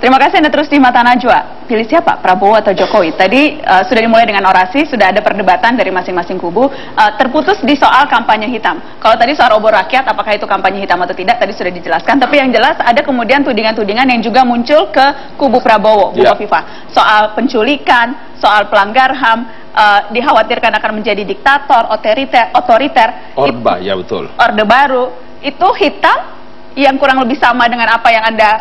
Terima kasih Anda terus di Mata Najwa. Pilih siapa? Prabowo atau Jokowi? Tadi sudah dimulai dengan orasi, sudah ada perdebatan dari masing-masing kubu. Terputus di soal kampanye hitam. Kalau tadi soal obor rakyat, apakah itu kampanye hitam atau tidak, tadi sudah dijelaskan. Tapi yang jelas ada kemudian tudingan-tudingan yang juga muncul ke kubu Prabowo, Bu Kofifa. Soal penculikan, soal pelanggar HAM, dikhawatirkan akan menjadi diktator, otoriter. Orba, ya betul. Orde baru, itu hitam yang kurang lebih sama dengan apa yang Anda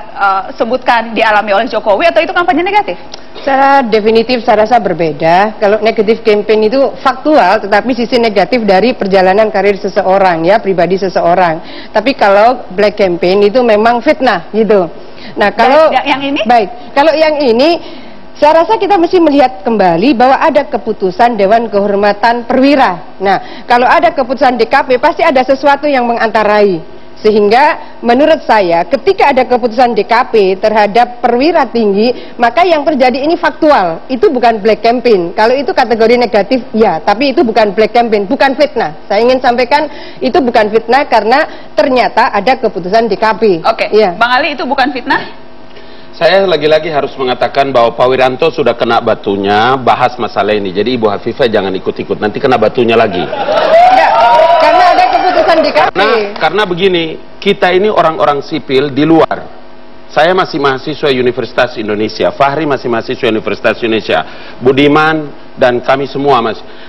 sebutkan dialami oleh Jokowi, atau itu kampanye negatif? Secara definitif saya rasa berbeda. Kalau negatif campaign itu faktual, tetapi sisi negatif dari perjalanan karir seseorang, ya, pribadi seseorang. Tapi kalau black campaign itu memang fitnah gitu. Nah, kalau yang ini? Baik, kalau yang ini saya rasa kita mesti melihat kembali bahwa ada keputusan Dewan Kehormatan Perwira. Nah, kalau ada keputusan DKP pasti ada sesuatu yang mengantarai. Sehingga menurut saya ketika ada keputusan DKP terhadap perwira tinggi, maka yang terjadi ini faktual, itu bukan black campaign. Kalau itu kategori negatif, ya, tapi itu bukan black campaign, bukan fitnah. Saya ingin sampaikan itu bukan fitnah karena ternyata ada keputusan DKP. Oke, ya. Bang Ali, itu bukan fitnah? Saya lagi-lagi harus mengatakan bahwa Pak Wiranto sudah kena batunya bahas masalah ini. Jadi Ibu Hafifah jangan ikut-ikut, nanti kena batunya lagi. Ya, karena ada keputusan DKP. Karena begini, kita ini orang-orang sipil di luar. Saya masih mahasiswa Universitas Indonesia, Fahri masih mahasiswa Universitas Indonesia, Budiman dan kami semua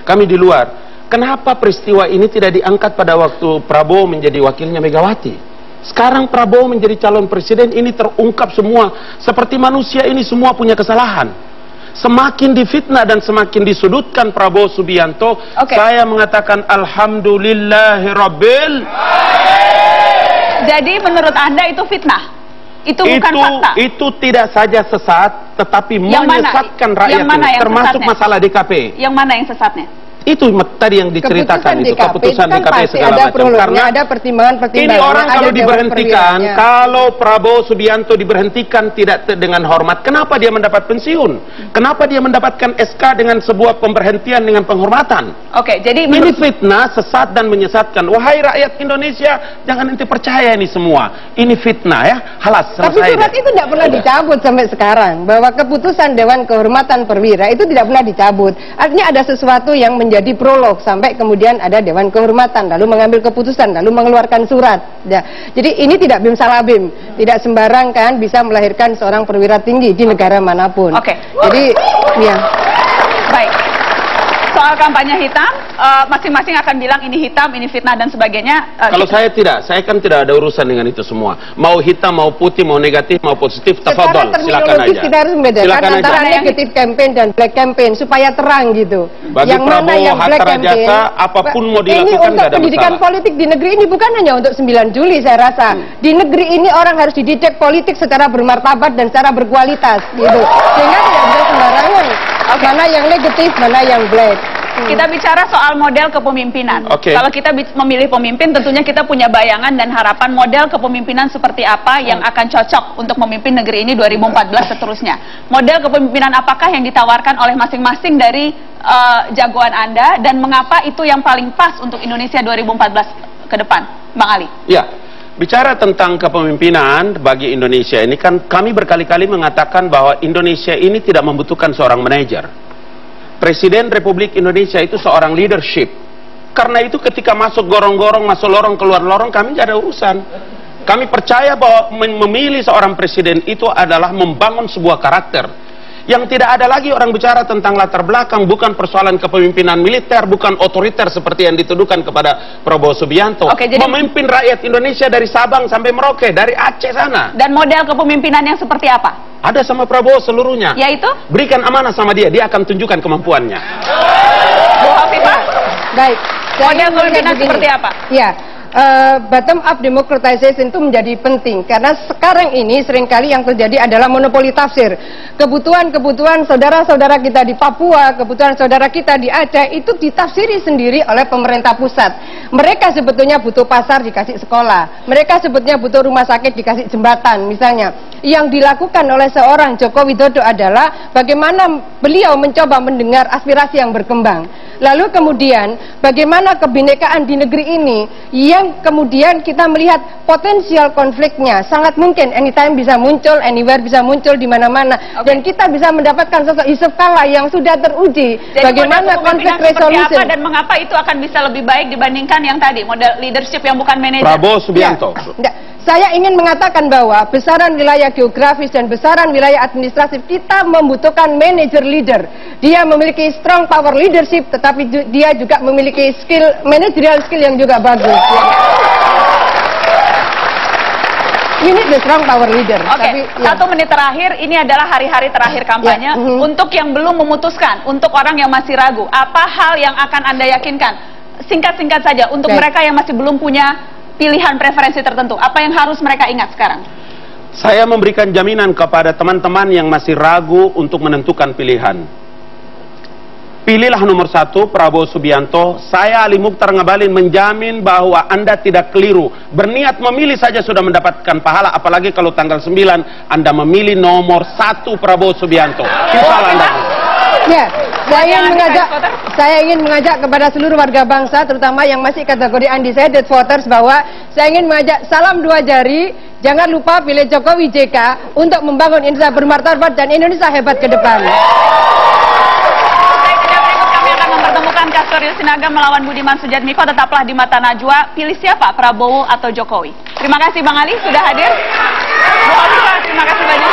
kami di luar. Kenapa peristiwa ini tidak diangkat pada waktu Prabowo menjadi wakilnya Megawati? Sekarang Prabowo menjadi calon presiden, ini terungkap semua. Seperti manusia ini semua punya kesalahan. Semakin difitnah dan semakin disudutkan Prabowo Subianto, saya mengatakan alhamdulillahirabbil. Jadi menurut Anda itu fitnah? Itu bukan fakta? Itu tidak saja sesat, tetapi menyesatkan rakyat, termasuk masalah DKP. Yang mana yang sesatnya? Itu tadi yang diceritakan, keputusan DKP segala macam. Karena ada pertimbangan-pertimbangan. Ini orang kalau diberhentikan, kalau Prabowo Subianto diberhentikan tidak dengan hormat, kenapa dia mendapat pensiun? Kenapa dia mendapatkan SK dengan sebuah pemberhentian dengan penghormatan? Oke, jadi ini fitnah, sesat dan menyesatkan. Wahai rakyat Indonesia, jangan nanti percaya ini semua. Ini fitnah, ya. Halas, selesai. Tapi surat itu tidak pernah dicabut sampai sekarang. Bahwa keputusan Dewan Kehormatan Perwira itu tidak pernah dicabut. Artinya ada sesuatu yang menjadi prolog sampai kemudian ada Dewan Kehormatan, lalu mengambil keputusan, lalu mengeluarkan surat. Ya. Jadi ini tidak bim salabim, tidak sembarang kan bisa melahirkan seorang perwira tinggi di negara manapun. Jadi, ya. Baik. Soal kampanye hitam, masing-masing akan bilang ini hitam, ini fitnah dan sebagainya. Kalau saya tidak, saya kan tidak ada urusan dengan itu semua. Mau hitam, mau putih, mau negatif, mau positif, tafadhol, silakan aja. Kita harus membedakan antara negatif campaign dan black campaign supaya terang gitu. Bagi yang Prabowo, mana yang black campaign, apapun mau dilakukan ini untuk pendidikan politik di negeri ini bukan hanya untuk 9 Juli saya rasa. Di negeri ini orang harus dididik politik secara bermartabat dan secara berkualitas gitu. Sehingga tidak bisa sembarangan. Mana yang negatif, mana yang black. Kita bicara soal model kepemimpinan. Kalau kita memilih pemimpin, tentunya kita punya bayangan dan harapan model kepemimpinan seperti apa yang akan cocok untuk memimpin negeri ini 2014 seterusnya. Model kepemimpinan apakah yang ditawarkan oleh masing-masing dari jagoan Anda, dan mengapa itu yang paling pas untuk Indonesia 2014 ke depan, Bang Ali? Ya, bicara tentang kepemimpinan bagi Indonesia ini kan kami berkali-kali mengatakan bahwa Indonesia ini tidak membutuhkan seorang manajer. Presiden Republik Indonesia itu seorang leadership. Karena itu ketika masuk gorong-gorong, masuk lorong, keluar lorong, kami tidak ada urusan. Kami percaya bahwa memilih seorang presiden itu adalah membangun sebuah karakter. Yang tidak ada lagi orang bicara tentang latar belakang, bukan persoalan kepemimpinan militer, bukan otoriter seperti yang dituduhkan kepada Prabowo Subianto. Jadi memimpin rakyat Indonesia dari Sabang sampai Merauke, dari Aceh sana. Dan model kepemimpinan yang seperti apa? Ada sama Prabowo seluruhnya. Yaitu? Berikan amanah sama dia akan tunjukkan kemampuannya. Bu Hafifah? Baik. Model kepemimpinan seperti apa? Ya. Bottom up democratization itu menjadi penting karena sekarang ini seringkali yang terjadi adalah monopoli tafsir. Kebutuhan-kebutuhan saudara-saudara kita di Papua, kebutuhan saudara kita di Aceh itu ditafsiri sendiri oleh pemerintah pusat. Mereka sebetulnya butuh pasar dikasih sekolah, mereka sebetulnya butuh rumah sakit dikasih jembatan misalnya. Yang dilakukan oleh seorang Joko Widodo adalah bagaimana beliau mencoba mendengar aspirasi yang berkembang. Lalu kemudian bagaimana kebinekaan di negeri ini yang yang kemudian kita melihat potensial konfliknya sangat mungkin anytime bisa muncul, anywhere bisa muncul di mana-mana. Dan kita bisa mendapatkan sosok Yusuf Kala yang sudah teruji. Jadi bagaimana konflik resolution apa dan mengapa itu akan bisa lebih baik dibandingkan yang tadi model leadership yang bukan manajer? Prabowo Subianto. Ya, saya ingin mengatakan bahwa besaran wilayah geografis dan besaran wilayah administratif kita membutuhkan manager leader. Dia memiliki strong power leadership, tetapi dia juga memiliki skill managerial skill yang juga bagus. You need the strong power leader. Oke, satu menit terakhir, ini adalah hari-hari terakhir kampanye. Untuk yang belum memutuskan, untuk orang yang masih ragu, apa hal yang akan Anda yakinkan? Singkat-singkat saja, untuk mereka yang masih belum punya pilihan preferensi tertentu, apa yang harus mereka ingat sekarang? Saya memberikan jaminan kepada teman-teman yang masih ragu untuk menentukan pilihan. Pilihlah nomor 1, Prabowo Subianto. Saya Ali Mukhtar Ngabalin menjamin bahwa Anda tidak keliru. Berniat memilih saja sudah mendapatkan pahala, apalagi kalau tanggal 9 Anda memilih nomor 1 Prabowo Subianto. Insya Allah Anda. Ya, saya ingin mengajak kepada seluruh warga bangsa, terutama yang masih kategori undecided voters, bahwa saya ingin mengajak salam 2 jari. Jangan lupa pilih Jokowi JK untuk membangun Indonesia bermartabat dan Indonesia hebat ke depan. Mempertemukan Castorius Sinaga melawan Budiman Sujatmiko. Tetaplah di Mata Najwa. Pilih siapa, Prabowo atau Jokowi? Terima kasih Bang Ali sudah hadir. Bu Hovifa, terima kasih banyak.